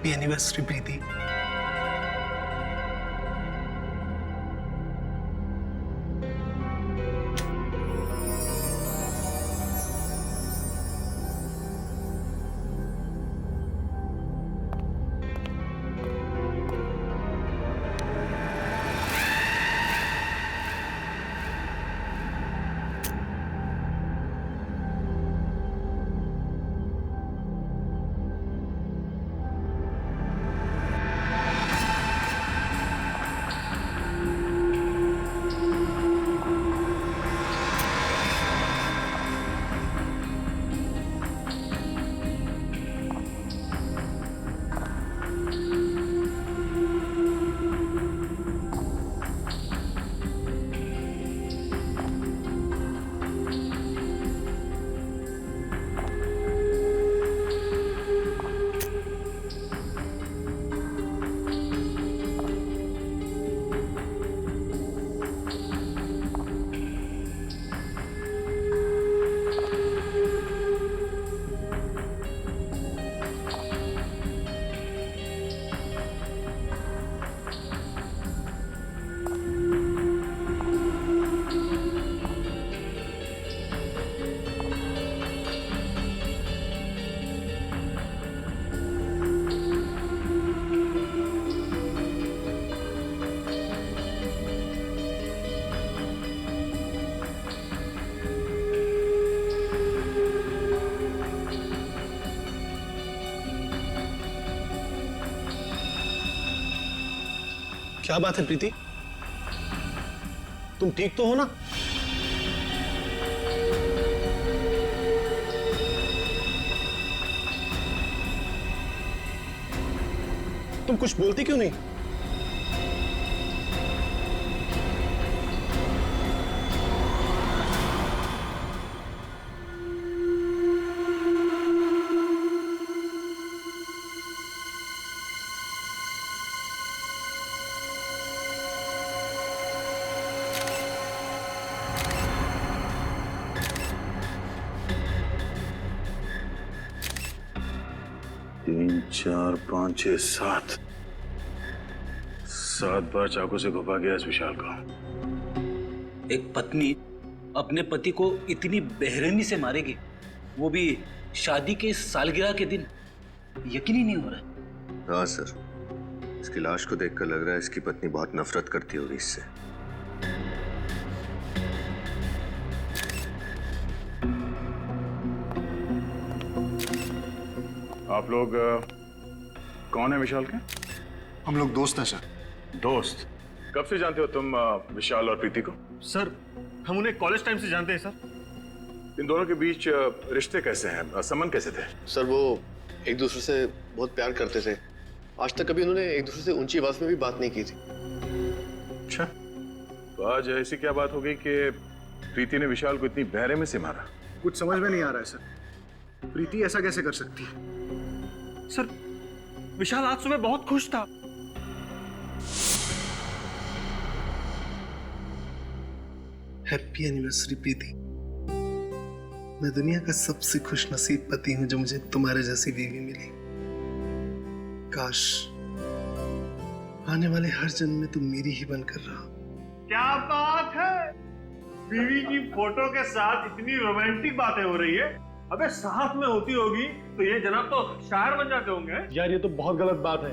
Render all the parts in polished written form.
Happy anniversary प्रीति। क्या बात है प्रीति, तुम ठीक तो हो ना? तुम कुछ बोलती क्यों नहीं? तीन, चार, पाँच, छह, सात 7 बार चाकू से घुपा गया इस विशाल को। एक पत्नी अपने पति को इतनी बेरहमी से मारेगी, वो भी शादी के सालगिरह के दिन, यकीन ही नहीं हो रहा। हाँ सर, इसकी लाश को देखकर लग रहा है इसकी पत्नी बहुत नफरत करती होगी इससे। आप लोग कौन है विशाल के? हम लोग दोस्त हैं सर। दोस्त? कब से जानते हो तुम विशाल और प्रीति को? सर हम उन्हें कॉलेज टाइम से जानते हैं सर। इन दोनों के बीच रिश्ते कैसे हैं, संबंध कैसे थे? सर वो एक दूसरे से बहुत प्यार करते थे। आज तक कभी उन्होंने एक दूसरे से ऊंची आवाज में भी बात नहीं की थी। अच्छा, तो आज ऐसी क्या बात हो गई कि प्रीति ने विशाल को इतनी बेरहमी से मारा? कुछ समझ में नहीं आ रहा है सर। प्रीति ऐसा कैसे कर सकती है? सर विशाल आज सुबह बहुत खुश था। हैप्पी एनिवर्सरी प्रीति। मैं दुनिया का सबसे खुश नसीब पति हूं जो मुझे तुम्हारे जैसी बीवी मिली। काश आने वाले हर जन्म में तुम मेरी ही बनकर रहो। क्या बात है, बीवी की फोटो के साथ इतनी रोमांटिक बातें हो रही है। अबे साथ में होती होगी तो ये जनाब तो शायर बन जाते होंगे। यार ये तो बहुत गलत बात है,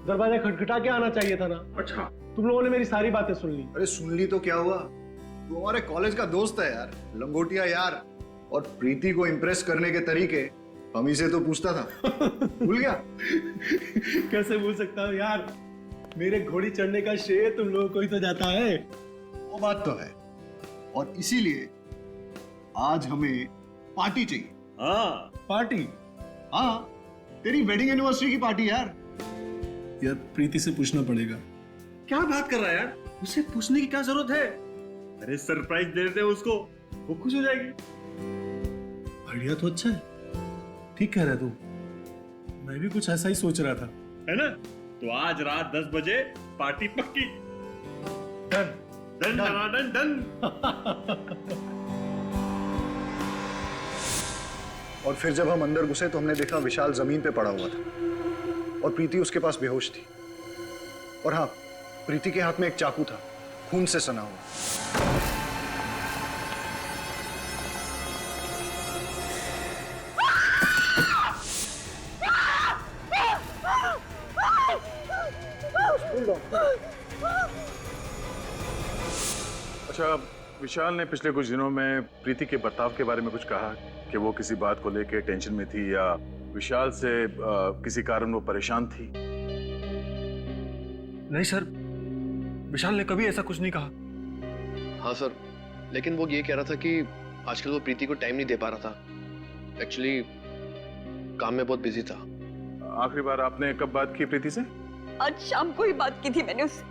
दरवाजा खटखटा के आना चाहिए था ना। अच्छा, तुम लोगों ने मेरी सारी बातें सुन ली। अरे सुन ली तो क्या हुआ, तू हमारे कॉलेज का दोस्त है यार, लंगोटिया यार। और प्रीति को इम्प्रेस करने के तरीके हम ही से तो पूछता था। भूल गया? कैसे भूल सकता हूँ यार, मेरे घोड़ी चढ़ने का श्रेय तुम लोगों को ही तो जाता है। वो बात तो है, और इसीलिए आज हमें पार्टी चाहिए। हाँ पार्टी? हाँ, तेरी वेडिंग एनिवर्सरी की पार्टी यार। यार प्रीति से पूछना पड़ेगा। क्या बात कर रहा है यार, उसे पूछने की क्या जरूरत है? अरे सरप्राइज दे देते हैं उसको, वो खुश हो जाएगी। आइडिया तो अच्छा है, ठीक कह रहा है तू। मैं भी कुछ ऐसा ही सोच रहा था, है ना? तो आज रात 10 बजे पार्टी पक्की। Done done done done. और फिर जब हम अंदर घुसे तो हमने देखा विशाल जमीन पे पड़ा हुआ था। और प्रीति उसके पास बेहोश थी। और हाँ, प्रीति के हाथ में एक चाकू था, खून से सना हुआ। अच्छा, विशाल ने पिछले कुछ दिनों में प्रीति के बर्ताव के बारे में कुछ कहा कि वो किसी बात को लेकर टेंशन में थी या विशाल से किसी कारण वो परेशान थी? नहीं सर, विशाल ने कभी ऐसा कुछ नहीं कहा। हाँ सर, लेकिन वो ये कह रहा था कि आजकल वो प्रीति को टाइम नहीं दे पा रहा था। एक्चुअली काम में बहुत बिजी था। आखिरी बार आपने कब बात की प्रीति से? आज शाम को ही बात की थी मैंने उससे।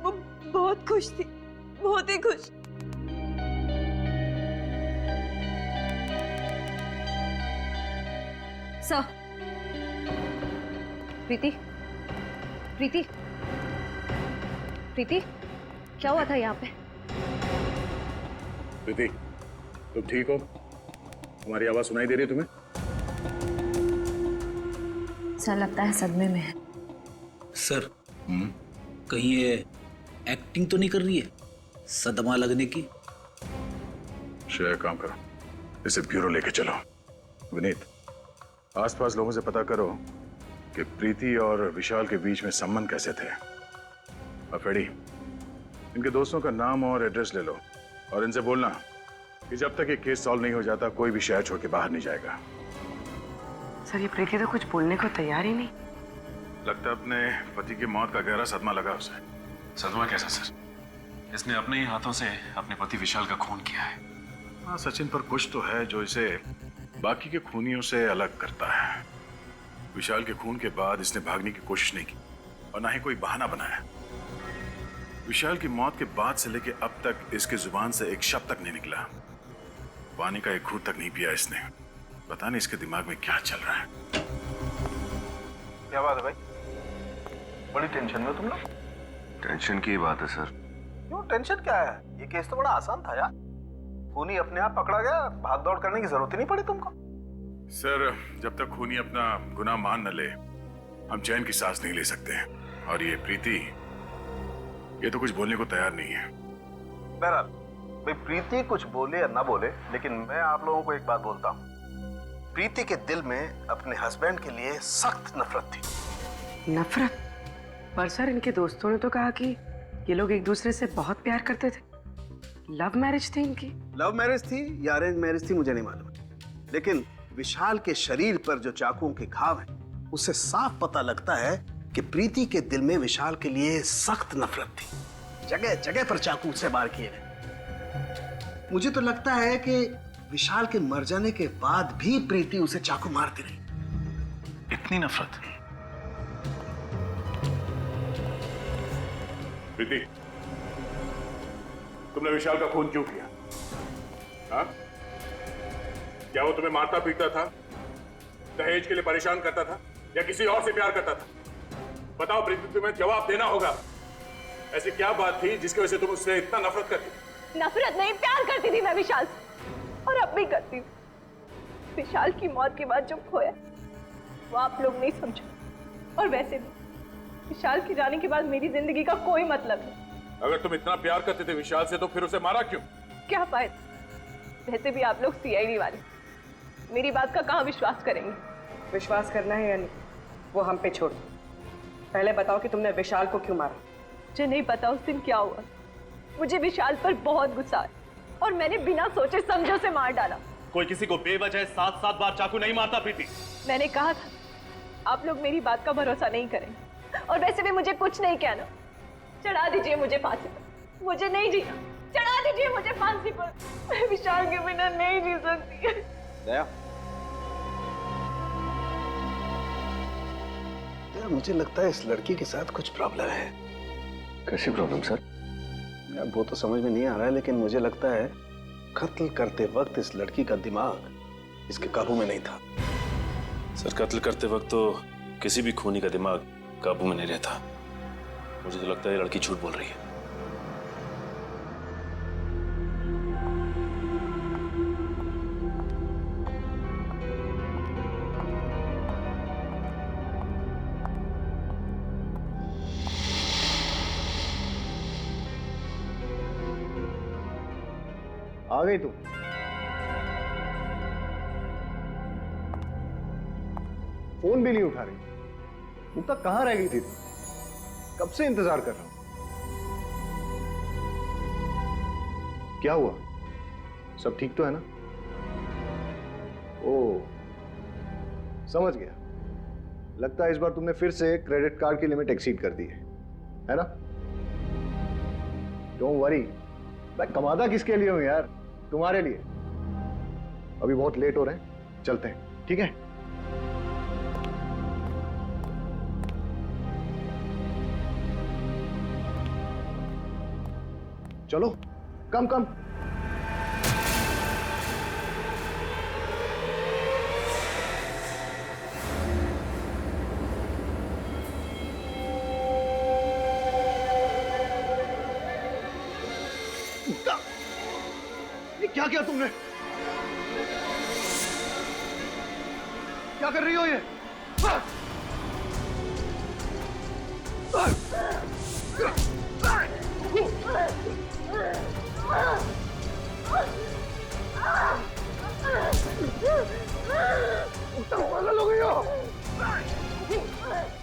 वो बहुत खुश थी, बहुत ही खुश। सर, प्रीति, प्रीति, प्रीति, क्या हुआ था यहाँ पे? प्रीति, तुम ठीक हो? हमारी आवाज सुनाई दे रही है तुम्हें? सर, लगता है सदमे में है। सर, कहीं ये एक्टिंग तो नहीं कर रही है सदमा लगने की? श्रेय, काम करो, इसे ब्यूरो लेके चलो। विनीत, आसपास लोगों से पता करो कि प्रीति और विशाल के बीच में संबंध कैसे थे। अफेड़ी, इनके दोस्तों का नाम और एड्रेस ले लो और इनसे बोलना कि जब तक ये केस सॉल्व नहीं हो जाता कोई भी शहर छोड़ के बाहर नहीं जाएगा। सर, ये प्रीति तो कुछ बोलने को तैयार ही नहीं। लगता है अपने पति की मौत का गहरा सदमा लगा उसे। सदमा कैसा सर? इसने अपने ही हाथों से अपने पति विशाल का खून किया है। हाँ सचिन, पर कुछ तो है जो इसे बाकी के खूनियों से अलग करता है। विशाल के खून के बाद इसने भागने की कोशिश नहीं की और ना ही कोई बहाना बनाया। विशाल की मौत के बाद से लेके अब तक इसके जुबान से एक शब्द तक नहीं निकला। पानी का एक घूंट तक नहीं पिया इसने। पता नहीं इसके दिमाग में क्या चल रहा है। क्या बात है भाई? बड़ी टेंशन में हो तुम लोग? टेंशन की बात है सर। क्यों टेंशन क्या है? ये केस तो बड़ा आसान था यार। खूनी अपने आप पकड़ा गया, भाग दौड़ करने की जरूरत ही नहीं पड़ी तुमको। सर, जब तक खूनी अपना गुनाह मान न ले हम चैन की सांस नहीं ले सकते। और ये प्रीति, ये तो कुछ बोलने को तैयार नहीं है। बहरहाल भाई, प्रीति कुछ बोले या ना बोले, लेकिन मैं आप लोगों को एक बात बोलता हूँ। प्रीति के दिल में अपने हस्बैंड के लिए सख्त नफरत थी। नफरत? पर सर, इनके दोस्तों ने तो कहा कि ये लोग एक दूसरे से बहुत प्यार करते थे। लव मैरिज थी इनकी। लव मैरिज थी या अरेंज मैरिज थी मुझे नहीं मालूम, लेकिन विशाल के शरीर पर जो चाकुओं के घाव हैं, उससे साफ पता लगता है कि प्रीति के दिल में विशाल के लिए सख्त नफरत थी। जगह जगह पर चाकू से वार किए गए। मुझे तो लगता है कि विशाल के मर जाने के बाद भी प्रीति उसे चाकू मारती रही। इतनी नफरत? प्रीति, तुमने विशाल का खून क्यों किया? हाँ? क्या वो तुम्हें मारता पीटता था, दहेज के लिए परेशान करता था या किसी और से प्यार करता था? बताओ प्रीति, तुम्हें जवाब देना होगा। ऐसी क्या बात थी जिसकी वजह से तुम उससे इतना नफरत करती थी? नफरत नहीं, प्यार करती थी मैं विशाल से, और अब भी करती हूँ। विशाल की मौत के बाद जो खोया वो आप लोग नहीं समझे, और वैसे भी विशाल के जाने के बाद मेरी जिंदगी का कोई मतलब नहीं। अगर तुम इतना प्यार करते थे विशाल से तो फिर उसे मारा क्यों? क्या फायदा? वैसे भी आप लोग सीआईडी वाले मेरी बात का कहाँ विश्वास करेंगे? विश्वास करना है या नहीं, वो हम पे छोड़ दो। पहले बताओ कि तुमने विशाल को क्यों मारा? मुझे नहीं पता उस दिन क्या हुआ। मुझे विशाल पर बहुत गुस्सा है और मैंने बिना सोचे समझे से मार डाला। कोई किसी को बेवजह 7-7 बार चाकू नहीं मारता प्रीति। मैंने कहा था आप लोग मेरी बात का भरोसा नहीं करेंगे, और वैसे भी मुझे कुछ नहीं कहना। चढ़ा दीजिए मुझे फांसी पर, मुझे नहीं जीना। चढ़ा दीजिए मुझे फांसी पर, मैं विशाल के बिना नहीं जी सकती। दया, मुझे लगता है इस लड़की के साथ कुछ प्रॉब्लम है। कैसी प्रॉब्लम सर? यार वो तो समझ में नहीं आ रहा है, लेकिन मुझे लगता है कत्ल करते वक्त इस लड़की का दिमाग इसके काबू में नहीं था। सर, कत्ल करते वक्त तो किसी भी खूनी का दिमाग काबू में नहीं रहता। मुझे तो लगता है ये लड़की झूठ बोल रही है। आ गई तू? फोन भी नहीं उठा रही। मुक्ता कहाँ रह गई थी तू? कब से इंतजार कर रहा हूं। क्या हुआ? सब ठीक तो है ना? ओ, समझ गया। लगता है इस बार तुमने फिर से क्रेडिट कार्ड की लिमिट एक्सीड कर दी है ना? डोंट वरी, मैं कमाता किसके लिए हूं यार? तुम्हारे लिए। अभी बहुत लेट हो रहे हैं, चलते हैं, ठीक है? चलो, कम कम। ये क्या किया तुमने? क्या कर रही हो ये? पागल हो गई हो?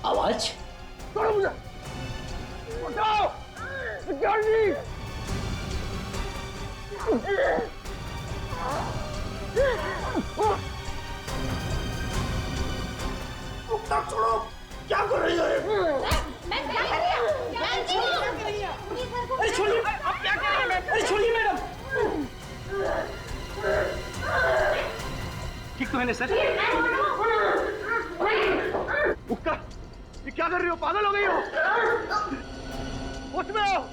आवाज छोड़ो मुझे! उठाओ! सिक्योरिटी! मुक्ता छोड़ो! क्या कर रही हो ये? मैं क्या कर रही हूँ? अरे छोड़िए, आप क्या कर रही हैं? अरे छोड़िए मैडम। ठीक तो है ना सर? मुक्ता, ये क्या कर रही हो? पागल हो गई हो? होश में आओ!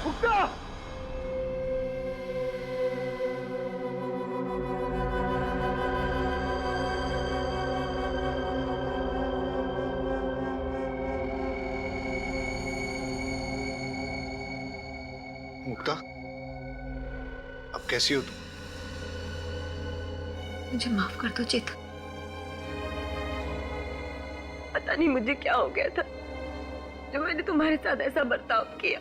मुक्ता! मुक्ता, अब कैसी हो तुम? मुझे माफ कर दो चेतन। पता नहीं मुझे क्या हो गया था जो मैंने तुम्हारे साथ ऐसा बर्ताव किया।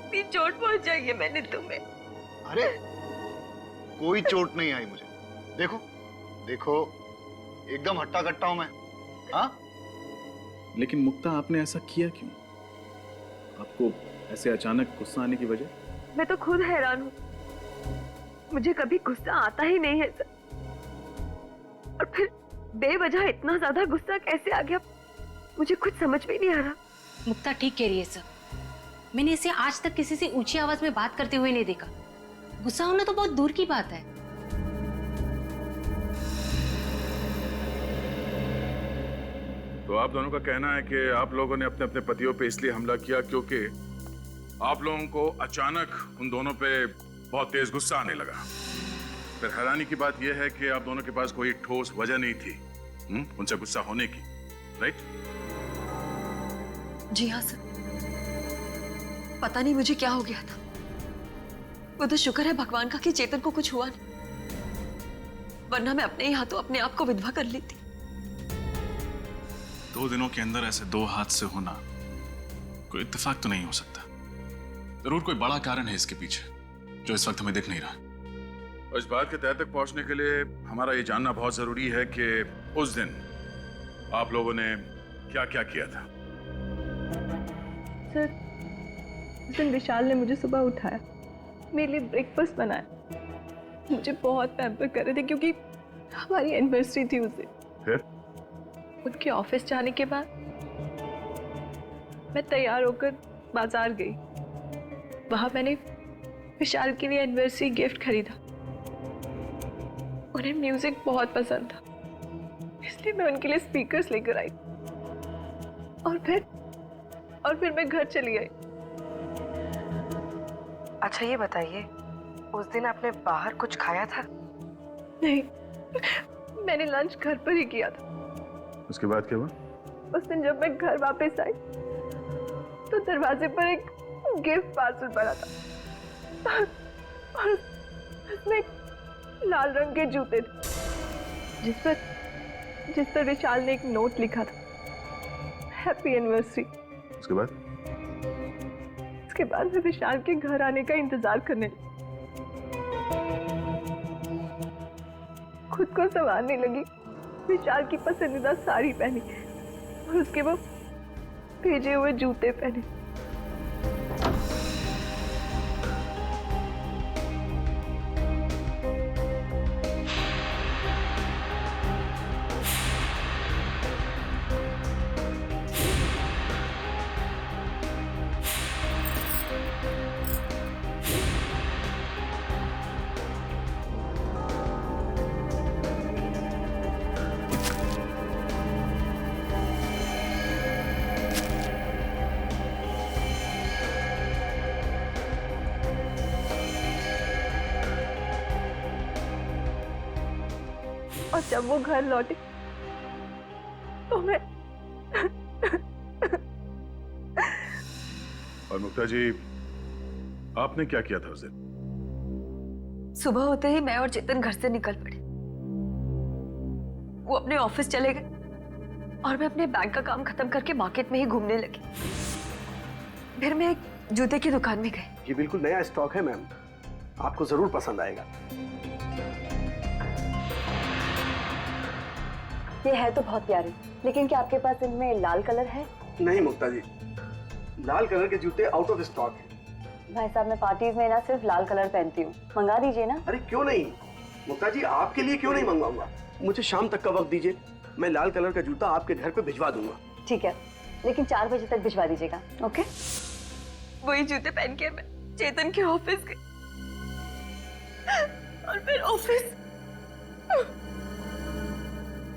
इतनी चोट पहुंचाई है मैंने तुम्हें। अरे, कोई चोट नहीं आई मुझे। देखो, देखो, एकदम हट्टा कट्टा हूं मैं। हाँ? लेकिन मुक्ता, आपने ऐसा किया क्यों? आपको ऐसे अचानक गुस्सा आने की वजह? मैं तो खुद हैरान हूँ, मुझे कभी गुस्सा आता ही नहीं है सर। और फिर बेवजह इतना ज्यादा गुस्सा कैसे आ गया, मुझे कुछ समझ भी नहीं आ रहा। मुक्ता ठीक कह रही है सर। मैंने इसे आज तक किसी से ऊंची आवाज में बात करते हुए नहीं देखा। गुस्सा होना तो बहुत दूर की बात है। तो आप दोनों का कहना है कि आप लोगों ने अपने अपने पतियों पे इसलिए हमला किया क्योंकि आप लोगों को अचानक उन दोनों पे बहुत तेज गुस्सा आने लगा। फिर हैरानी की बात यह है कि आप दोनों के पास कोई ठोस वजह नहीं थी उनसे गुस्सा होने की, राइट? जी हाँ सर, पता नहीं मुझे क्या हो गया था। वो तो शुक्र है भगवान का कि चेतन को कुछ हुआ नहीं, वरना मैं अपने ही हाथों अपने आप को विधवा कर लेती। 2 दिनों के अंदर ऐसे 2 हाथ से होना कोई इत्तेफाक तो नहीं हो सकता। जरूर कोई बड़ा कारण है इसके पीछे जो इस वक्त हमें दिख नहीं रहा। और इस बात के तह तक पहुंचने के लिए हमारा ये जानना बहुत जरूरी है कि उस दिन आप लोगों ने क्या क्या किया था। सर, उस दिन विशाल ने मुझे सुबह उठाया, मेरे लिए ब्रेकफास्ट बनाया, मुझे बहुत पैम्पर कर रहे थे क्योंकि हमारी एनिवर्सरी थी उस दिन। फिर उनके ऑफिस जाने के बाद मैं तैयार होकर बाजार गई। वहां मैंने विशाल के लिए एनिवर्सरी गिफ्ट खरीदा। उन्हें म्यूजिक बहुत पसंद था, इसलिए मैं उनके लिए स्पीकर्स लेकर आई और फिर मैं घर चली आई। अच्छा ये बताइए, उस दिन आपने बाहर कुछ खाया था? नहीं, मैंने लंच घर पर ही किया था। उसके बाद क्या हुआ? उस दिन जब मैं घर वापस आई तो दरवाजे पर एक गिफ्ट पार्सल पड़ा था और उसमें लाल रंग के जूते थे जिस पर जिस पर विशाल ने एक नोट लिखा था, हैप्पी एनिवर्सरी। उसके बाद उसके बाद मैं विशाल के घर आने का इंतजार करने लगी। खुद को संवारने लगी, विशाल की पसंदीदा साड़ी पहनी और उसके वो भेजे हुए जूते पहने। और जब वो घर लौटे तो मैं और मुक्ता जी, आपने क्या किया था उस दिन? सुबह होते ही मैं और चेतन घर से निकल पड़े। वो अपने ऑफिस चले गए और मैं अपने बैंक का काम खत्म करके मार्केट में ही घूमने लगी। फिर मैं एक जूते की दुकान में गई। ये बिल्कुल नया स्टॉक है मैम, आपको जरूर पसंद आएगा। ये है तो बहुत प्यारे, लेकिन क्या आपके पास इनमें लाल कलर है? नहीं मुक्ता जी, लाल कलर के जूते आउट ऑफ स्टॉक है। भाई साहब, मैं पार्टीज में ना सिर्फ लाल कलर पहनती हूँ, मंगा दीजिए ना। अरे क्यों नहीं मुक्ता जी, आपके लिए क्यों नहीं मंगवाऊंगा। मुझे शाम तक का वक्त दीजिए, मैं लाल कलर का जूता आपके घर पे भिजवा दूंगा। ठीक है, लेकिन 4 बजे तक भिजवा दीजिएगा। ओके। वही जूते पहन के मैं चेतन के ऑफिस गई और फिर ऑफिस।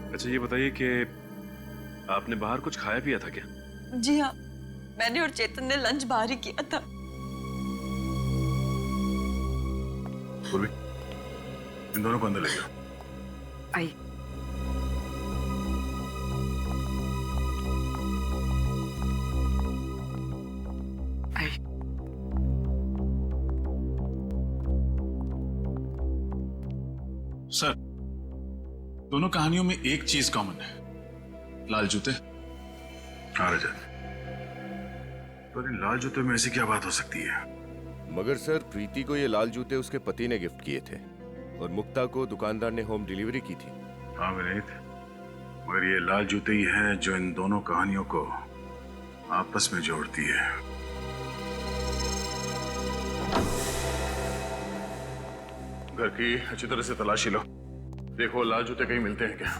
अच्छा ये बताइए कि आपने बाहर कुछ खाया पिया था क्या? जी हाँ, मैंने और चेतन ने लंच बाहर ही किया था। पूर्वी, इन दोनों को अंदर ले जाओ। आई। आई। सर, दोनों कहानियों में एक चीज कॉमन है, लाल जूते। हाँ रजत, पर इन लाल जूते में ऐसी क्या बात हो सकती है? मगर सर, प्रीति को ये लाल जूते उसके पति ने गिफ्ट किए थे और मुक्ता को दुकानदार ने होम डिलीवरी की थी। हाँ विनीत, मगर ये लाल जूते ही हैं जो इन दोनों कहानियों को आपस में जोड़ती है। घर की अच्छी तरह से तलाशी लो, देखो लाल जूते कहीं मिलते हैं क्या।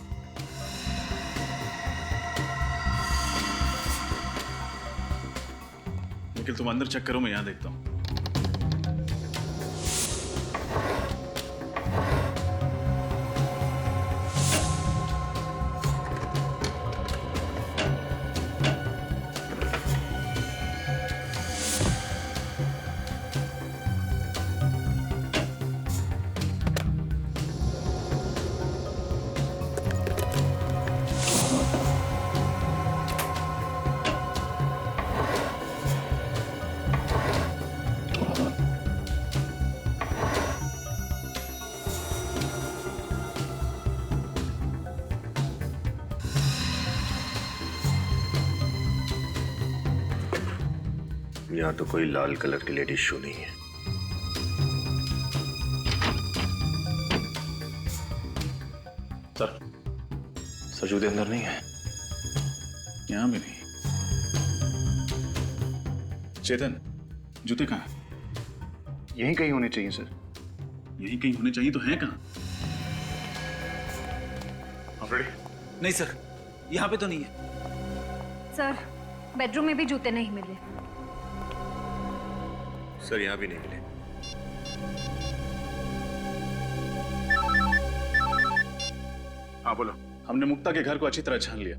निखिल तुम अंदर चेक करो, मैं यहां देखता हूं। यहाँ तो कोई लाल कलर की लेडीज शू नहीं है। सर जूते अंदर नहीं है, यहां भी नहीं। चेतन, जूते कहाँ हैं? यहीं कहीं होने चाहिए सर। यहीं कहीं होने चाहिए तो हैं कहाँ? नहीं सर, यहाँ पे तो नहीं है। सर, बेडरूम में भी जूते नहीं मिले। सर यहाँ भी नहीं मिले। हाँ बोलो। हमने मुक्ता के घर को अच्छी तरह छान लिया,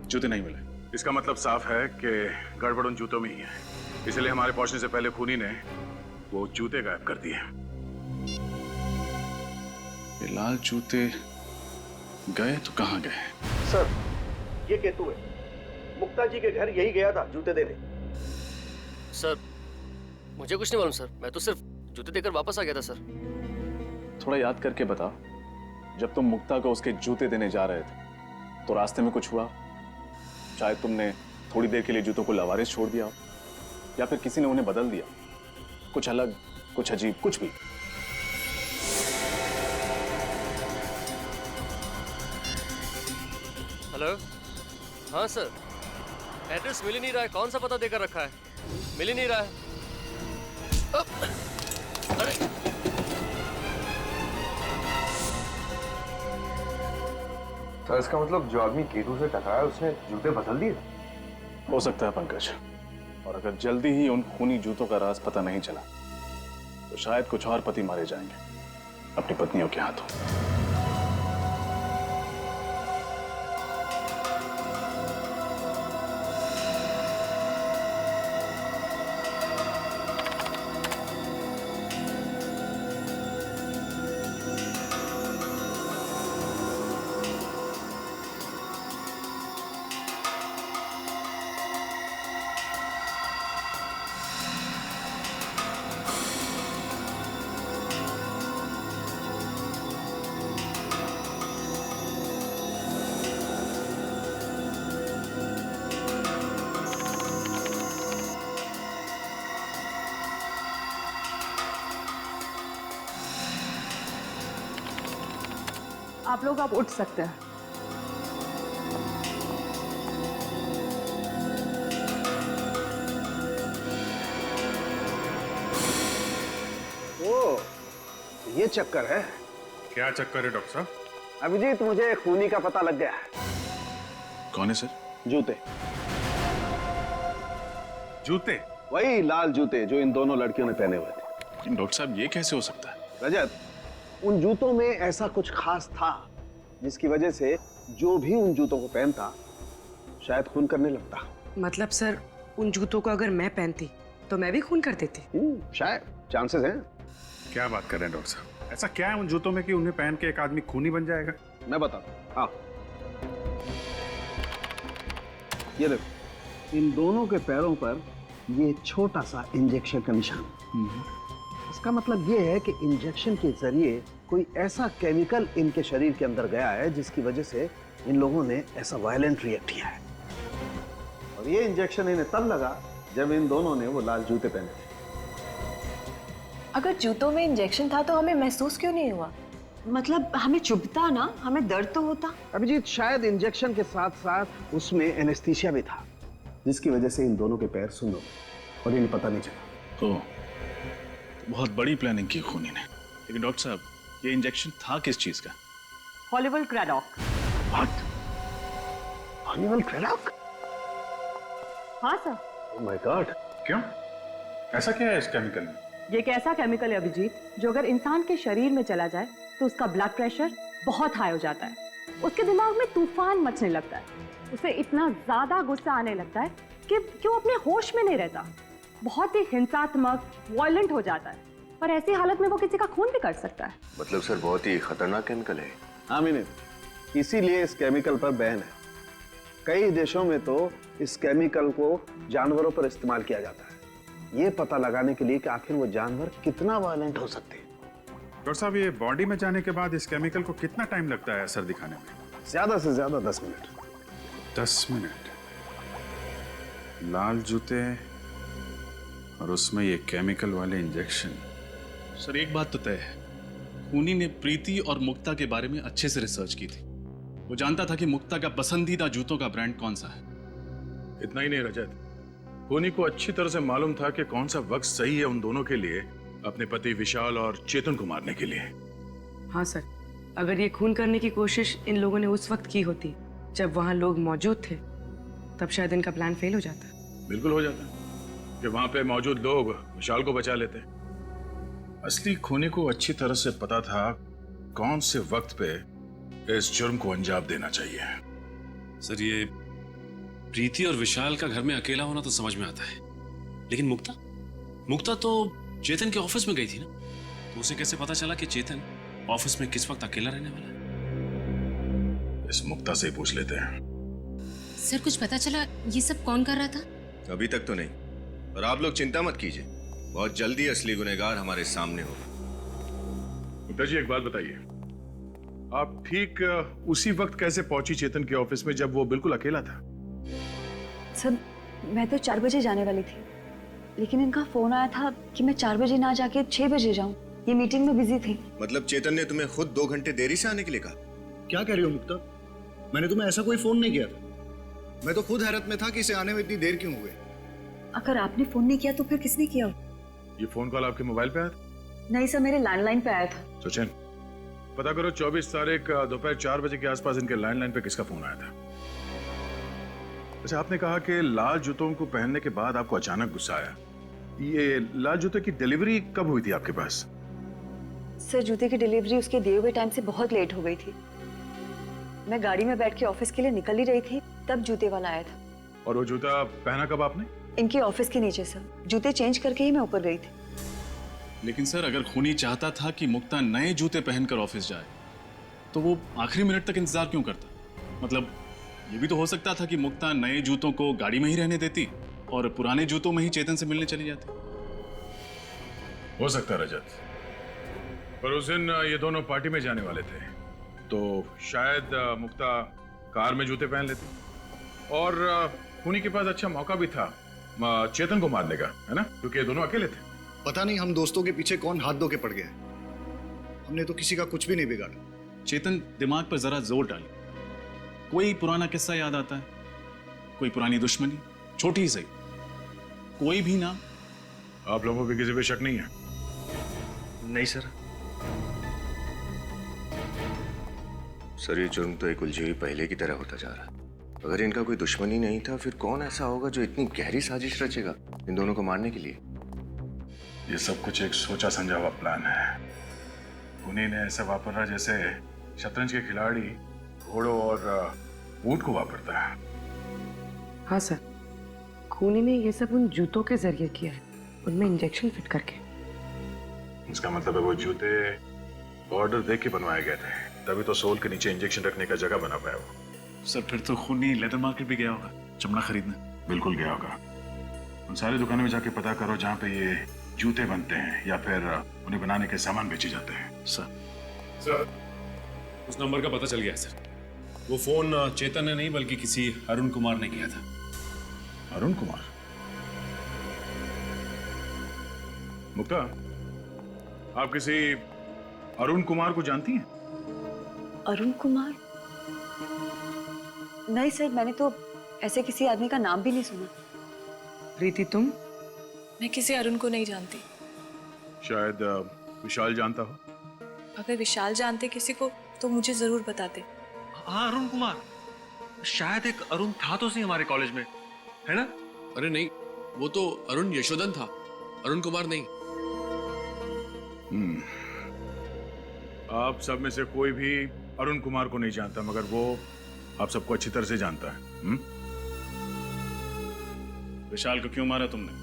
जूते नहीं मिले। इसका मतलब साफ है कि गड़बड़ उन जूतों में ही है, इसलिए हमारे पहुंचने से पहले खूनी ने वो जूते गायब कर दिए। ये लाल जूते गए तो कहाँ गए? सर, ये केतु है, मुक्ता जी के घर यही गया था जूते देने। सर मुझे कुछ नहीं मालूम सर, मैं तो सिर्फ जूते देकर वापस आ गया था सर। थोड़ा याद करके बताओ, जब तुम मुक्ता को उसके जूते देने जा रहे थे तो रास्ते में कुछ हुआ, शायद तुमने थोड़ी देर के लिए जूतों को लावारिस छोड़ दिया हो, या फिर किसी ने उन्हें बदल दिया, कुछ अलग, कुछ अजीब, कुछ भी। हेलो, हाँ सर, एड्रेस मिल ही नहीं रहा है। कौन सा पता देकर रखा है? मिल ही नहीं रहा है। अरे सर, इसका मतलब जो आदमी केतु से टकराया उसने जूते बदल दिए? हो सकता है पंकज, और अगर जल्दी ही उन खूनी जूतों का राज पता नहीं चला तो शायद कुछ और पति मारे जाएंगे अपनी पत्नियों के हाथों। आप लोग अब उठ सकते हैं। ओ, ये चक्कर है। क्या चक्कर है डॉक्टर साहब? अभिजीत, मुझे खूनी का पता लग गया। कौन है सर? जूते। जूते? वही लाल जूते जो इन दोनों लड़कियों ने पहने हुए थे। डॉक्टर साहब, ये कैसे हो सकता है? रजत, उन जूतों में ऐसा कुछ खास था जिसकी वजह से जो भी उन जूतों को पहनता शायद खून करने लगता। मतलब सर, उन जूतों को अगर मैं पहनती तो मैं भी खून कर देती? शायद, चांसेस हैं। क्या बात कर रहे हैं डॉक्टर साहब? ऐसा क्या है उन जूतों में कि उन्हें पहन के एक आदमी खूनी बन जाएगा? मैं बताता हूँ। हाँ, ये देखो, इन दोनों के पैरों पर ये छोटा सा इंजेक्शन का निशान। इसका मतलब ये है कि इंजेक्शन के जरिए कोई ऐसा केमिकल इनके शरीर के अंदर गया है जिसकी वजह से इन लोगों ने ऐसा वायलेंट रिएक्ट किया है। और ये इंजेक्शन इन्हें तब लगा जब इन दोनों ने वो लाल जूते पहने थे। अगर जूतों में इंजेक्शन था तो हमें महसूस क्यों नहीं हुआ? मतलब हमें चुभता ना, हमें दर्द तो होता। अभिजीत, शायद इंजेक्शन के साथ साथ उसमें एनेस्थीसिया भी था जिसकी वजह से इन दोनों के पैर सुन्न हो गए और इन्हें पता नहीं चला। ओह, बहुत बड़ी प्लानिंग की खूनी ने। लेकिन डॉक्टर साहब, ये इंजेक्शन था किस चीज का? हॉलीवुड क्रेडॉक। व्हाट? हॉलीवुड क्रेडॉक? हाँ सर। Oh my God. क्यों? ऐसा क्या है इस केमिकल में? ये एक ऐसा केमिकल है अभिजीत जो अगर इंसान के शरीर में चला जाए तो उसका ब्लड प्रेशर बहुत हाई हो जाता है, उसके दिमाग में तूफान मचने लगता है, उसे इतना ज्यादा गुस्सा आने लगता है कि वो अपने होश में नहीं रहता, बहुत ही हिंसात्मक, वायलेंट हो जाता है, और ऐसी हालत में वो किसी का खून भी कर सकता है। मतलब सर, बहुत ही खतरनाक केमिकल है। हाँ मीने, इसीलिए इस केमिकल पर बैन है। कई देशों में तो इस केमिकल को जानवरों पर इस्तेमाल किया जाता है, ये पता लगाने के लिए कि आखिर वो जानवर कितना वायलेंट हो सकते हैं। डॉक्टर साहब, ये बॉडी में जाने के बाद इस केमिकल को कितना टाइम लगता है असर दिखाने में? ज्यादा से ज्यादा 10 मिनट। 10 मिनट? लाल जूते और उसमें ये केमिकल वाले इंजेक्शन। सर, एक बात तो तय है, खूनी ने प्रीति और मुक्ता के बारे में अच्छे से रिसर्च की थी। वो जानता था कि मुक्ता का पसंदीदा जूतों का ब्रांड कौन सा है। इतना ही नहीं रजत, खूनी को अच्छी तरह से मालूम था कि कौन सा वक्त सही है उन दोनों के लिए अपने पति विशाल और चेतन को मारने के लिए। हाँ सर, अगर ये खून करने की कोशिश इन लोगों ने उस वक्त की होती जब वहां लोग मौजूद थे, तब शायद इनका प्लान फेल हो जाता। बिल्कुल हो जाता कि वहां पे मौजूद लोग विशाल को बचा लेते। असली खूनी को अच्छी तरह से पता था कौन से वक्त पे इस जुर्म को अंजाम देना चाहिए। सर, ये प्रीति और विशाल का घर में अकेला होना तो समझ में आता है, लेकिन मुक्ता तो चेतन के ऑफिस में गई थी ना, तो उसे कैसे पता चला कि चेतन ऑफिस में किस वक्त अकेला रहने वाला है? इस मुक्ता से पूछ लेते हैं। सर, कुछ पता चला ये सब कौन कर रहा था? अभी तक तो नहीं, पर आप लोग चिंता मत कीजिए, बहुत जल्दी असली गुनहगार हमारे सामने होगा। मुक्ता जी, एक बात बताइए, आप ठीक उसी वक्त कैसे पहुंची चेतन के ऑफिस में जब वो बिल्कुल अकेला था? सर मैं तो 4 बजे जाने वाली थी, लेकिन इनका फोन आया था कि मैं 4 बजे ना जाके 6 बजे जाऊं। ये मीटिंग में बिजी थी। मतलब चेतन ने तुम्हें खुद 2 घंटे देरी से आने के लिए कहा? क्या कह रही हो मुक्ता? मैंने तुम्हें ऐसा कोई फोन नहीं किया था। मैं तो खुद हैरत में था कि इसे आने में इतनी देर क्यों हुई। अगर आपने फोन नहीं किया तो फिर किसने किया? ये फोन कॉल आपके मोबाइल पे आया था? नहीं सर, मेरे लैंडलाइन पे आया था। सचिन, पता करो 24 तारीख दोपहर 4 बजे के आसपास इनके लैंडलाइन पे किसका फोन आया था। अच्छा, आपने कहा कि लाल जूतों को पहनने के बाद आपको अचानक गुस्सा आया। ये लाल जूते की डिलीवरी कब हुई थी आपके पास? सर जूते की डिलीवरी उसके दिए हुए टाइम से बहुत लेट हो गई थी। मैं गाड़ी में बैठ के ऑफिस के लिए निकल ही रही थी, तब जूते वाला आया था। और वो जूता पहना कब आपने? इनके ऑफिस के नीचे सर, जूते चेंज करके ही मैं ऊपर गई थी। लेकिन सर, अगर खूनी चाहता था कि मुक्ता नए जूते पहनकर ऑफिस जाए, तो वो आखिरी मिनट तक इंतजार क्यों करता? मतलब ये भी तो हो सकता था कि मुक्ता नए जूतों को गाड़ी में ही रहने देती और पुराने जूतों में ही चेतन से मिलने चली जाती। हो सकता रजत, पर उस दिन ये दोनों पार्टी में जाने वाले थे, तो शायद मुक्ता कार में जूते पहन लेती और खूनी के पास अच्छा मौका भी था चेतन को मारने का, है ना? क्योंकि ये दोनों अकेले थे। पता नहीं हम दोस्तों के पीछे कौन हाथ धो के पड़ गया। हमने तो किसी का कुछ भी नहीं बिगाड़ा। चेतन, दिमाग पर जरा जोर डाले। कोई पुराना किस्सा याद आता है? कोई पुरानी दुश्मनी, छोटी ही सही, कोई भी ना? आप लोगों पे किसी पे शक नहीं है? नहीं सर। सर, ये जुर्म तो एक उलझी हुई पहले की तरह होता जा रहा है। अगर इनका कोई दुश्मनी नहीं था, फिर कौन ऐसा होगा जो इतनी गहरी साजिश रचेगा इन दोनों को मारने के लिए? ये सब कुछ एक सोचा समझा हुआ प्लान है। खूनी ने ऐसा वापरा जैसे शतरंज के खिलाड़ी घोड़ों और ऊंट को वापरता है। हाँ सर, खूनी ने ये सब उन जूतों के जरिए किया है, उनमें इंजेक्शन फिट करके। इसका मतलब है वो जूते ऑर्डर देख के बनवाए गए थे, तभी तो सोल के नीचे इंजेक्शन रखने का जगह बना पाया वो। सर, फिर तो खूनी लेदर मार्केट भी गया होगा चमड़ा खरीदने। बिल्कुल गया होगा। उन सारी दुकानों में जाके पता करो जहाँ पे ये जूते बनते हैं या फिर उन्हें बनाने के सामान बेचे जाते हैं। सर, उस नंबर का पता चल गया है सर। वो फोन चेतन ने नहीं बल्कि किसी अरुण कुमार ने किया था। अरुण कुमार? मुक्ता, आप किसी अरुण कुमार को जानती हैं? अरुण कुमार? नहीं सर, मैंने तो ऐसे किसी आदमी का नाम भी नहीं सुना। प्रीति, तुम? मैं किसी अरुण को नहीं जानती। शायद विशाल जानता हो। अगर विशाल जानते किसी को तो मुझे जरूर बताते। हाँ, अरुण कुमार। शायद एक अरुण था तो सही हमारे कॉलेज में, है ना? अरे नहीं, वो तो अरुण यशोधन था, अरुण कुमार नहीं। आप सब में से कोई भी अरुण कुमार को नहीं जानता, मगर वो आप सबको अच्छी तरह से जानता है। विशाल को क्यों मारा तुमने?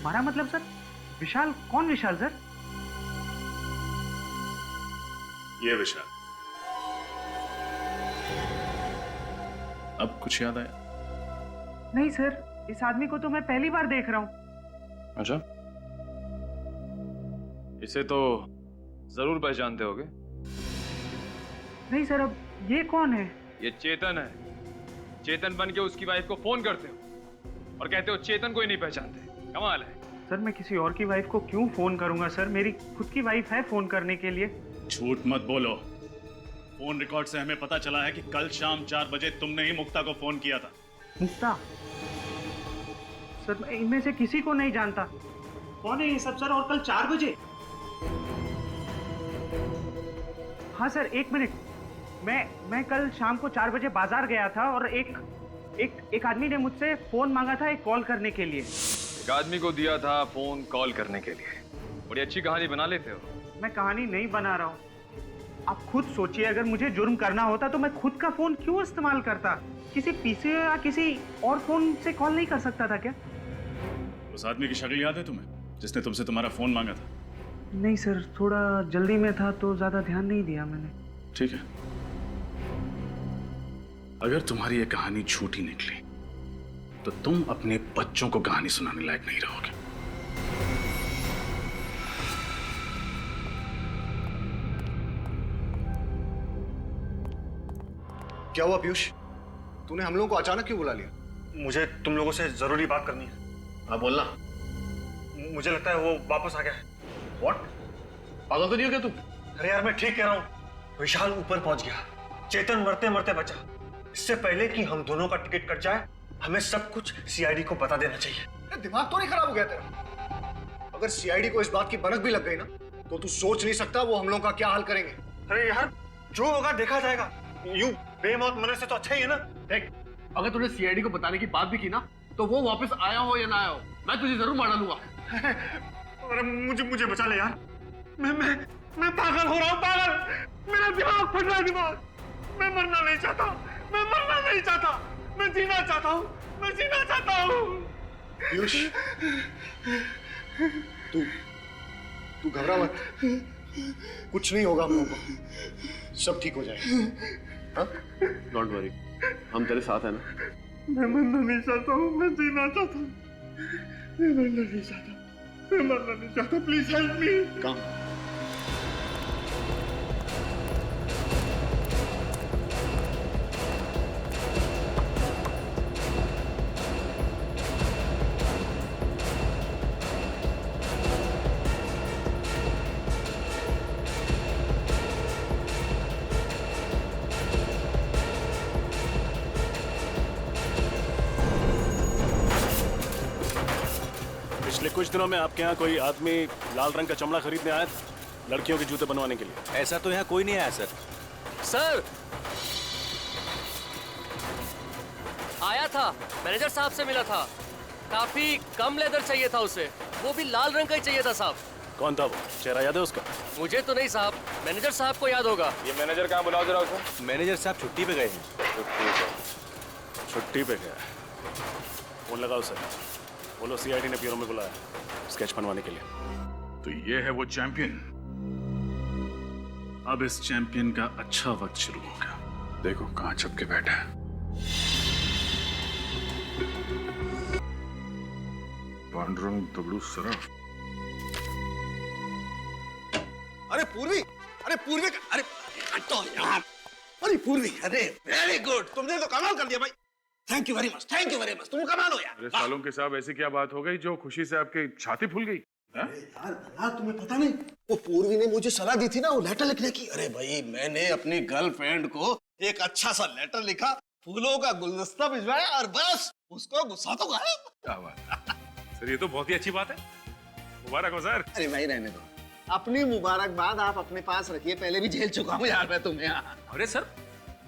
मारा मतलब सर? विशाल? कौन विशाल सर? ये विशाल। अब कुछ याद आया? नहीं सर, इस आदमी को तो मैं पहली बार देख रहा हूँ। अच्छा, इसे तो जरूर पहचानते होगे। नहीं सर, अब ये कौन है? ये चेतन है। चेतन बन के उसकी वाइफ को फोन करते हो और कहते हो चेतन को ही नहीं पहचानते। कमाल है। सर, मैं किसी और की वाइफ को क्यों फोन करूंगा सर? मेरी खुद की वाइफ है फोन करने के लिए। झूठ मत बोलो। फोन रिकॉर्ड से हमें पता चला है कि कल शाम 4 बजे तुमने ही मुक्ता को फोन किया था। मुक्ता? सर, मैं इनमें से किसी को नहीं जानता। कौन है ये सब सर? और कल 4 बजे? हाँ सर, 1 मिनट। मैं कल शाम को 4 बजे बाजार गया था और एक आदमी ने मुझसे फोन मांगा था एक कॉल करने के लिए। एक आदमी को दिया था फोन कॉल करने के लिए। बड़ी अच्छी कहानी बना लेते हो। मैं कहानी नहीं बना रहा हूँ। आप खुद सोचिए, अगर मुझे जुर्म करना होता तो मैं खुद का फोन क्यों इस्तेमाल करता? किसी पीसी या किसी और फोन से कॉल नहीं कर सकता था क्या? उस आदमी की शक्ल याद है तुम्हें, जिसने तुमसे तुम्हारा फोन मांगा था? नहीं सर, थोड़ा जल्दी में था तो ज्यादा ध्यान नहीं दिया मैंने। ठीक है, अगर तुम्हारी ये कहानी झूठी निकली तो तुम अपने बच्चों को कहानी सुनाने लायक नहीं रहोगे। क्या हुआ पीयूष? तूने हम लोगों को अचानक क्यों बुला लिया? मुझे तुम लोगों से जरूरी बात करनी है। हाँ बोलना। मुझे लगता है वो वापस आ गया है। What? पागल तो नहीं हो क्या तू? अरे यार मैं ठीक कह रहा हूँ। विशाल ऊपर पहुंच गया, चेतन मरते मरते बचा। इससे पहले कि हम दोनों का टिकट कट जाए, हमें सब कुछ सीआईडी को बता देना चाहिए। दिमाग तो नहीं खराब हो गया तेरा? अगर सीआईडी को इस बात की भनक भी लग गई ना, तो तू सोच नहीं सकता वो हम लोगों का क्या हाल करेंगे। अरे यार जो होगा देखा जाएगा। यूं बेमौत मरने से तो अच्छा ही है ना। देख, अगर तूने सीआईडी को बताने की बात भी की ना, तो वो वापस आया हो या ना आया हो, मैं तुझे जरूर मार डालूंगा। अरे मुझे बचा ले यार। मैं पागल हो रहा हूँ, पागल। मेरा दिमाग फट रहा है, दिमाग। मैं मरना नहीं चाहता, मैं मरना नहीं चाहता, मैं जीना चाहता हूँ, मैं जीना चाहता हूँ। पीयूष, तू घबरा मत, कुछ नहीं होगा हम लोगों को, सब ठीक हो जाएगा। डोंट वरी, हम तेरे साथ हैं ना। मैं मरना नहीं चाहता हूँ, मैं जीना चाहता हूँ, मैं मरना नहीं चाहता, मैं मरना नहीं चाहता। Please help me. कम। पिछले कुछ दिनों में आपके यहाँ कोई आदमी लाल रंग का चमड़ा खरीदने आया था लड़कियों के जूते बनवाने के लिए? ऐसा तो यहाँ कोई नहीं आया सर। सर आया था, मैनेजर साहब से मिला था। काफी कम लेदर चाहिए था उसे, वो भी लाल रंग का ही चाहिए था साहब। कौन था वो? चेहरा याद है उसका? मुझे तो नहीं साहब, मैनेजर साहब को याद होगा। ये मैनेजर कहाँ? बुलाओ जरा उसे। मैनेजर साहब छुट्टी पे गए हैं। छुट्टी पे गया। फोन लगाओ सर, बोलो सीआईडी ने ब्यूरो में बुलाया स्केच बनवाने के लिए। तो ये है वो चैंपियन। अब इस चैंपियन का अच्छा वक्त शुरू हो गया। देखो कहां छप के बैठा है। पांडुरंग दगड़ू सराफ। अरे पूर्वी, अरे पूर्वी, अरे हटो यार। अरे पूर्वी, अरे वेरी गुड, तुमने तो कमाल कर दिया भाई। Thank you very much, thank you very much, तुम कमाल हो यार। अरे सालों के साहब, ऐसी क्या बात हो गई जो खुशी से आपकी छाती फूल गई? यार तुम्हें पता नहीं, वो पूर्वी ने मुझे सलाह दी थी ना वो लेटर लिखने की। अरे भाई मैंने अपनी गर्लफ्रेंड को एक अच्छा सा लेटर लिखा, फूलों का गुलदस्ता भिजवाया और बस उसको गुस्सा तो गायब। क्या बात सर, ये तो बहुत ही अच्छी बात है। मुबारक हो सर। अरे भाई रहने दो, अपनी मुबारकबाद आप अपने पास रखिए, पहले भी झेल चुका हूँ यार मैं तुम्हें। अरे सर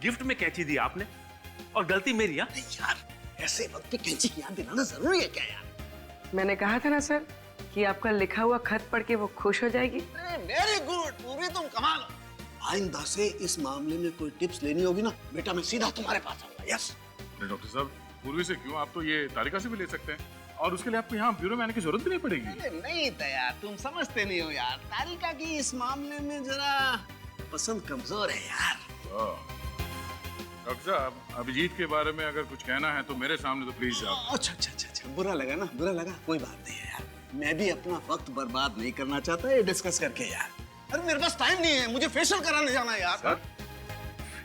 गिफ्ट में कैंची दी आपने और गलती मेरी। यार ऐसे वक्त पे कैंची की याद दिलाना जरूरी है क्या यार? मैंने कहा था ना सर कि आपका लिखा हुआ खत पढ़ के वो खुश हो जाएगी। वेरी गुड पूरी, तुम कमाल हो। आइंदा से इस मामले में कोई टिप्स लेनी होगी ना बेटा, मैं सीधा तुम्हारे पास आऊंगा। यस डॉक्टर साहब, पूर्वी से क्यों, आप तो ये तारिका से भी ले सकते हैं और उसके लिए आपको यहाँ ब्यूरो में आने की जरूरत भी नहीं पड़ेगी। नहीं दया, तुम समझते नहीं हो यार, तारिका की इस मामले में जरा पसंद कमजोर है यार। डॉक्टर साहब, अभिजीत के बारे में अगर कुछ कहना है तो मेरे सामने तो प्लीज आप। अच्छा, बुरा लगा ना, बुरा लगा, कोई बात नहीं है यार। मैं भी अपना वक्त बर्बाद नहीं करना चाहता ये डिस्कस करके यार। अरे मेरे पास टाइम नहीं है, मुझे फेशियल कराने जाना है यार। सर,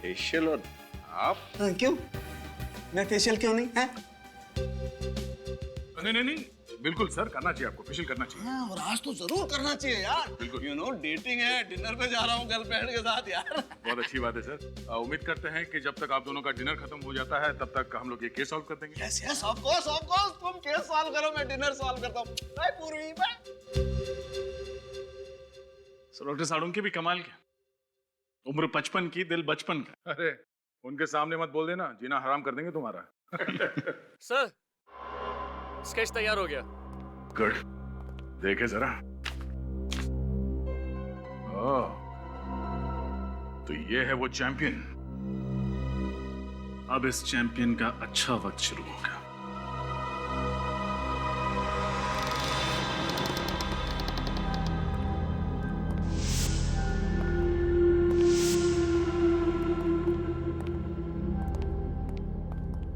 फेशियल और आप? क्यों? मैं फेशियल क्यों नहीं है? नहीं, बिल्कुल सर, करना चाहिए आपको, फेशियल करना चाहिए। हाँ, और आज तो जरूर करना चाहिए यार। यू नो डेटिंग है, डिनर पे जा रहा हूँ गर्लफ्रेंड के साथ यार। बहुत अच्छी बात है सर। उम्मीद करते हैं कि जब तक आप दोनों का डिनर खत्म हो जाता है तब तक हम लोग ये केस सॉल्व कर देंगे। यस यस ऑफ कोर्स, तुम केस सॉल्व करो, मैं डिनर सॉल्व करता हूँ। बाय पूर्वी, बाय। सर डॉक्टर साड़ू की भी कमाल क्या, उम्र 55 की, दिल बचपन का। अरे उनके सामने मत बोल देना, जीना हराम कर देंगे तुम्हारा। सर स्केच तैयार हो गया। गुड, देखे जरा। तो ये है वो चैंपियन। अब इस चैंपियन का अच्छा वक्त शुरू होगा।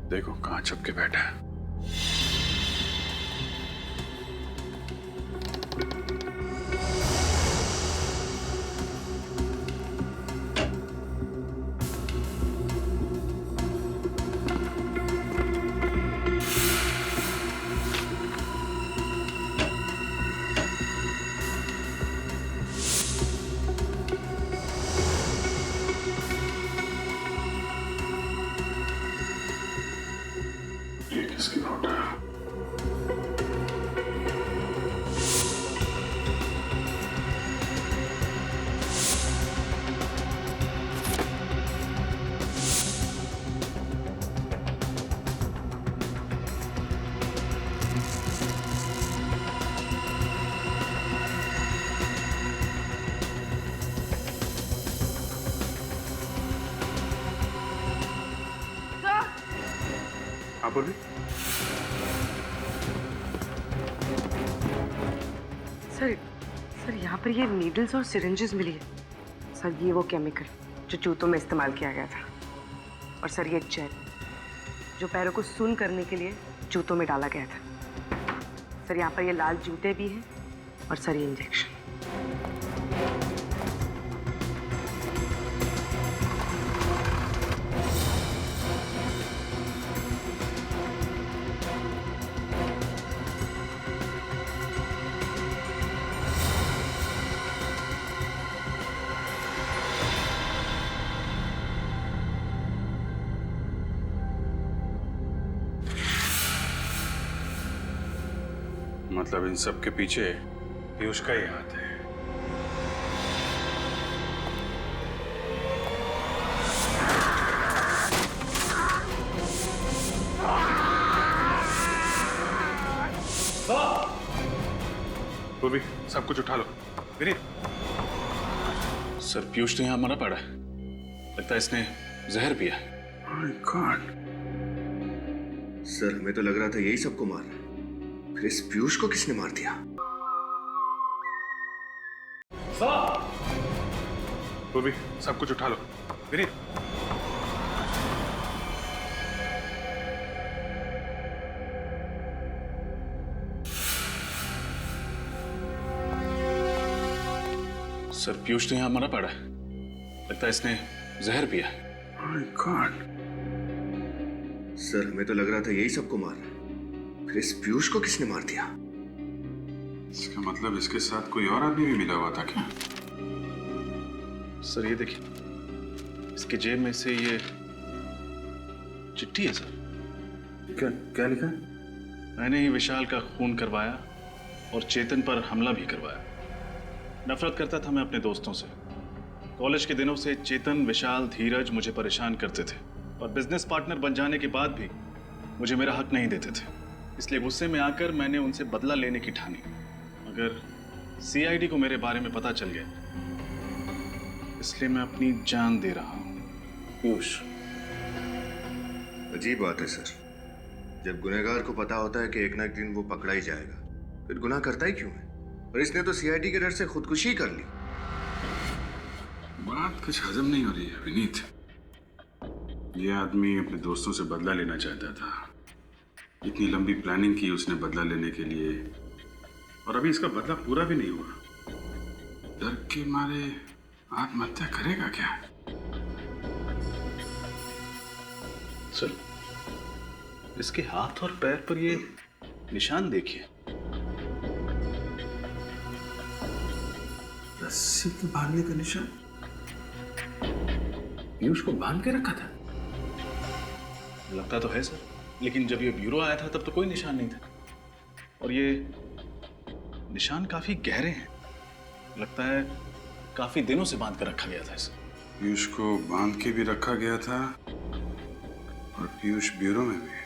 देखो कहां छप के बैठा है। आप बोलिए। सर यहाँ पर ये नीडल्स और सिरिंजेस मिली है। सर ये वो केमिकल जो जूतों में इस्तेमाल किया गया था। और सर ये जेल जो पैरों को सुन्न करने के लिए जूतों में डाला गया था। सर यहाँ पर ये लाल जूते भी हैं और सर ये इंजेक्शन। मतलब इन सब के पीछे पीयूष का ही हाथ है। पूर्वी, सब कुछ उठा लो। विनीत। सर पीयूष तो यहाँ मरा पड़ा है। लगता है इसने जहर पिया। My God। सर हमें तो लग रहा था यही सबको मार रहा है। फिर इस पीयूष को किसने मार दिया? पूर्वी, सब कुछ उठा लो। विनीत। सर पीयूष तो यहाँ मरा पड़ा है। लगता है इसने जहर पिया। My God। सर हमें तो लग रहा था यही सबको मार रहा है। फिर इस पीयूष को किसने मार दिया? इसका मतलब इसके साथ कोई और आदमी भी मिला हुआ था क्या? सर ये देखिए, इसके जेब में से ये चिट्ठी है सर। क्या क्या लिखा है? मैंने ही विशाल का खून करवाया और चेतन पर हमला भी करवाया। नफरत करता था मैं अपने दोस्तों से। कॉलेज के दिनों से चेतन, विशाल, धीरज मुझे परेशान करते थे और बिजनेस पार्टनर बन जाने के बाद भी मुझे मेरा हक नहीं देते थे। इसलिए गुस्से में आकर मैंने उनसे बदला लेने की ठानी। अगर सीआईडी को मेरे बारे में पता चल गया, इसलिए मैं अपनी जान दे रहा हूं। पीयूष, अजीब बात है सर। जब गुनहगार को पता होता है कि एक ना एक दिन वो पकड़ा ही जाएगा, फिर गुनाह करता ही क्यों है? और इसने तो सीआईडी के डर से खुदकुशी ही कर ली। बात कुछ हजम नहीं हो रही है विनीत। ये आदमी अपने दोस्तों से बदला लेना चाहता था। इतनी लंबी प्लानिंग की उसने बदला लेने के लिए, और अभी इसका बदला पूरा भी नहीं हुआ। डर के मारे आत्महत्या करेगा क्या? सर इसके हाथ और पैर पर ये निशान देखिए। रस्सी के बांधने का निशान। पीयूष को बांध के रखा था। लगता तो है सर, लेकिन जब ये ब्यूरो आया था तब तो कोई निशान नहीं था। और ये निशान काफी गहरे हैं। लगता है काफी दिनों से बांध कर रखा गया था इसे। पीयूष को बांध के भी रखा गया था और पीयूष ब्यूरो में भी।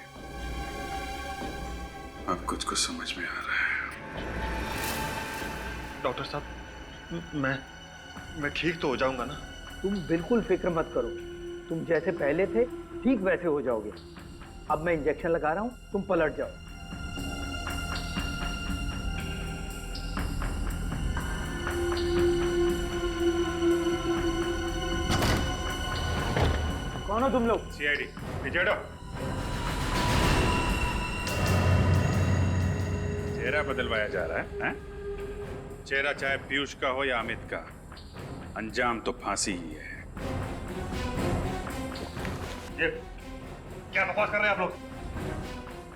अब कुछ कुछ समझ में आ रहा है। डॉक्टर साहब, मैं ठीक तो हो जाऊंगा ना? तुम बिल्कुल फिक्र मत करो। तुम जैसे पहले थे ठीक वैसे हो जाओगे। अब मैं इंजेक्शन लगा रहा हूं, तुम पलट जाओ। कौन हो तुम लोग? सीआईडी। पीछे हटो। चेहरा बदलवाया जा रहा है? चेहरा चाहे पीयूष का हो या अमित का, अंजाम तो फांसी ही है। ये क्या बकवास कर रहे हैं आप लोग?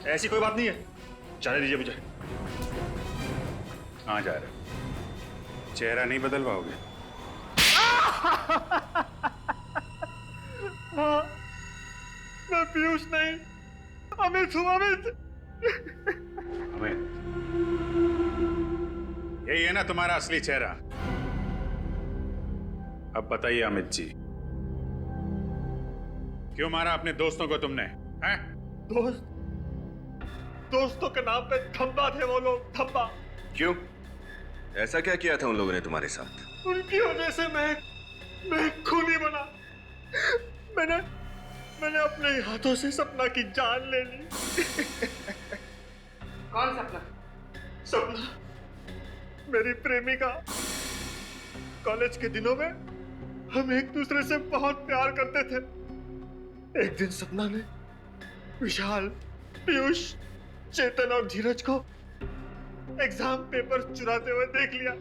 ऐसी कोई बात नहीं है। जाने दीजिए मुझे। कहाँ जा रहे? चेहरा नहीं बदलवाओगे? मैं पीयूष नहीं, अमित हूँ। अमित। अमित, यही है ना तुम्हारा असली चेहरा? अब बताइए अमित जी, क्यों मारा अपने दोस्तों को तुमने? हैं? दोस्तों के नाम पे धब्बा थे वो लोग। धब्बा। क्यों? ऐसा क्या किया था उन लोगों ने तुम्हारे साथ? उनकी वजह से मैं खूनी बना। मैंने अपने ही हाथों से सपना की जान ले ली। कौन सपना? सपना मेरी प्रेमिका। कॉलेज के दिनों में हम एक दूसरे से बहुत प्यार करते थे। एक दिन सपना ने विशाल, पीयूष, चेतन और धीरज को एग्जाम पेपर चुराते हुए देख लिया।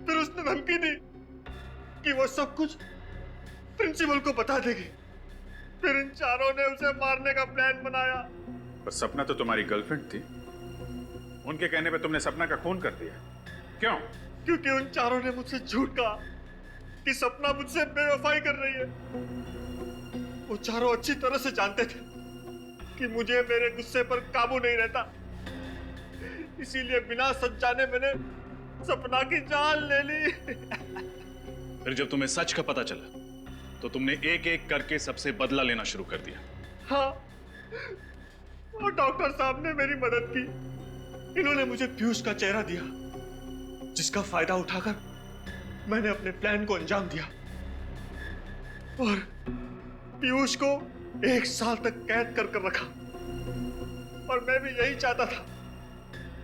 फिर उसने धमकी दी कि वो सब कुछ प्रिंसिपल को बता देगी। फिर इन चारों ने उसे मारने का प्लान बनाया। पर सपना तो तुम्हारी गर्लफ्रेंड थी। उनके कहने पे तुमने सपना का खून कर दिया। क्यों? क्योंकि उन चारों ने मुझसे झूठ कहा कि सपना मुझसे बेवफाई कर रही है। वो चारों अच्छी तरह से जानते थे कि मुझे मेरे गुस्से पर काबू नहीं रहता। इसीलिए बिना सच जाने मैंने सपना की जान ले ली। फिर जब तुम्हें सच का पता चला तो तुमने एक एक करके सबसे बदला लेना शुरू कर दिया। हाँ, और डॉक्टर साहब ने मेरी मदद की। इन्होंने मुझे पीयूष का चेहरा दिया, जिसका फायदा उठाकर मैंने अपने प्लान को अंजाम दिया और पीयूष को 1 साल तक कैद कर रखा। और मैं भी यही चाहता था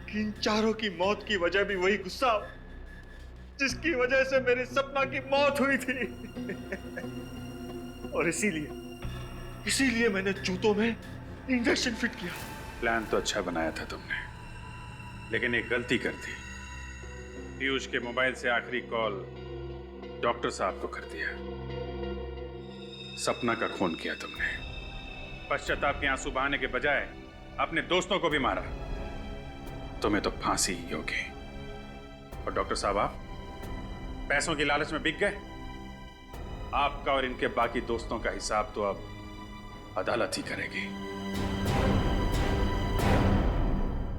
कि इन चारों की मौत की वजह भी वही गुस्सा हो जिसकी वजह से मेरी सपना की मौत हुई थी। और इसीलिए मैंने जूतों में इंजेक्शन फिट किया। प्लान तो अच्छा बनाया था तुमने, लेकिन एक गलती कर दी। पीयूष के मोबाइल से आखिरी कॉल डॉक्टर साहब को कर दिया। सपना का खून किया तुमने। पश्चाताप के आंसू बहाने के बजाय अपने दोस्तों को भी मारा। तुम्हें तो फांसी ही होगी। और डॉक्टर साहब, आप पैसों की लालच में बिक गए। आपका और इनके बाकी दोस्तों का हिसाब तो अब अदालत ही करेगी।